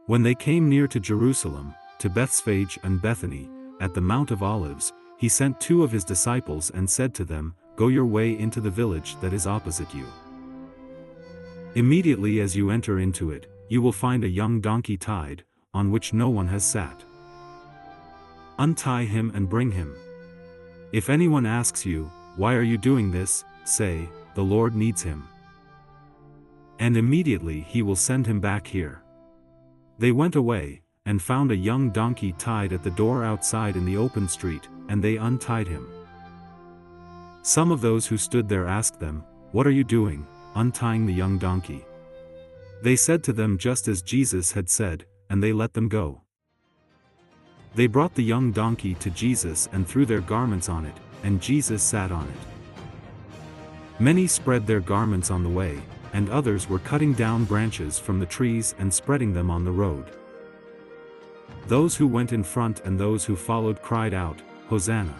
When they came near to Jerusalem, to Bethphage and Bethany, at the Mount of Olives, he sent 2 of his disciples and said to them, "Go your way into the village that is opposite you. Immediately as you enter into it, you will find a young donkey tied, on which no one has sat. Untie him and bring him. If anyone asks you, 'Why are you doing this?' say, 'The Lord needs him.' And immediately he will send him back here." They went away, and found a young donkey tied at the door outside in the open street, and they untied him. Some of those who stood there asked them, "What are you doing, untying the young donkey?" They said to them just as Jesus had said, and they let them go. They brought the young donkey to Jesus and threw their garments on it, and Jesus sat on it. Many spread their garments on the way, and others were cutting down branches from the trees and spreading them on the road. Those who went in front and those who followed cried out, "Hosanna!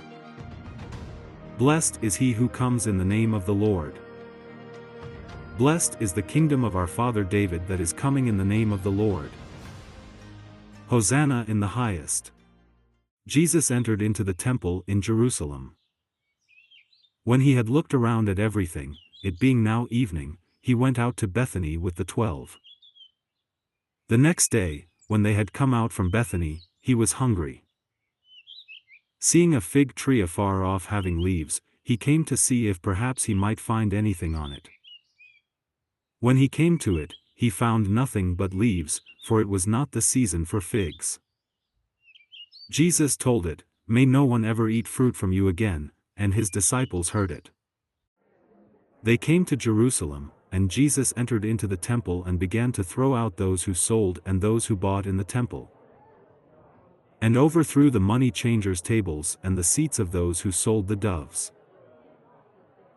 Blessed is he who comes in the name of the Lord. Blessed is the kingdom of our father David that is coming in the name of the Lord. Hosanna in the highest." Jesus entered into the temple in Jerusalem. When he had looked around at everything, it being now evening, he went out to Bethany with the 12. The next day, when they had come out from Bethany, he was hungry. Seeing a fig tree afar off having leaves, he came to see if perhaps he might find anything on it. When he came to it, he found nothing but leaves, for it was not the season for figs. Jesus told it, "May no one ever eat fruit from you again," and his disciples heard it. They came to Jerusalem, and Jesus entered into the temple and began to throw out those who sold and those who bought in the temple, and overthrew the money changers' tables and the seats of those who sold the doves.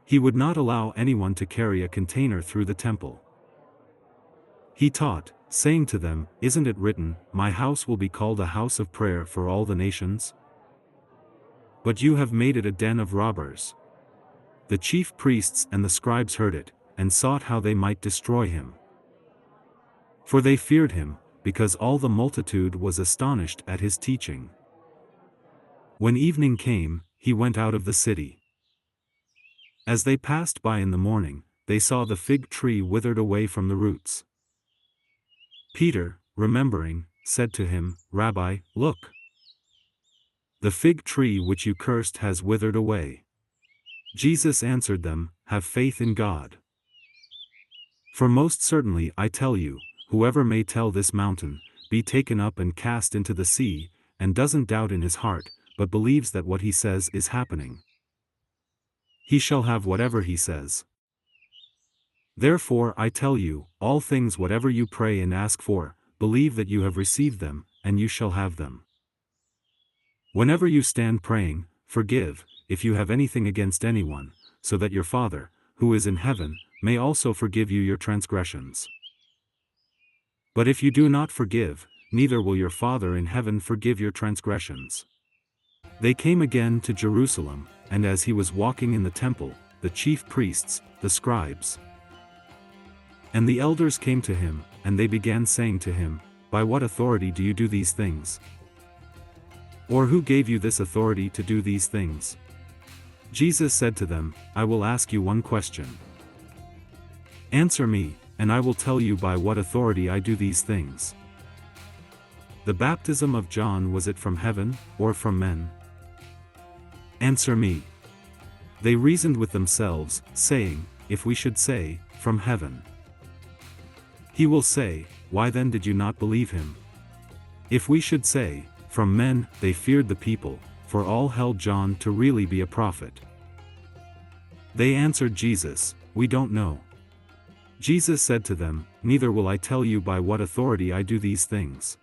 He would not allow anyone to carry a container through the temple. He taught, saying to them, "Isn't it written, 'My house will be called a house of prayer for all the nations'? But you have made it a den of robbers." The chief priests and the scribes heard it, and sought how they might destroy him. For they feared him, because all the multitude was astonished at his teaching. When evening came, he went out of the city. As they passed by in the morning, they saw the fig tree withered away from the roots. Peter, remembering, said to him, "Rabbi, look! The fig tree which you cursed has withered away." Jesus answered them, "Have faith in God. For most certainly I tell you, whoever may tell this mountain, 'Be taken up and cast into the sea,' and doesn't doubt in his heart, but believes that what he says is happening, he shall have whatever he says. Therefore I tell you, all things whatever you pray and ask for, believe that you have received them, and you shall have them. Whenever you stand praying, forgive, if you have anything against anyone, so that your Father, who is in heaven, may also forgive you your transgressions. But if you do not forgive, neither will your Father in heaven forgive your transgressions." They came again to Jerusalem, and as he was walking in the temple, the chief priests, the scribes, and the elders came to him, and they began saying to him, "By what authority do you do these things? Or who gave you this authority to do these things?" Jesus said to them, "I will ask you one question. Answer me, and I will tell you by what authority I do these things. The baptism of John, was it from heaven, or from men? Answer me." They reasoned with themselves, saying, "If we should say, 'From heaven,' he will say, 'Why then did you not believe him?' If we should say, 'From men,' they feared the people, for all held John to really be a prophet." They answered Jesus, "We don't know." Jesus said to them, "Neither will I tell you by what authority I do these things.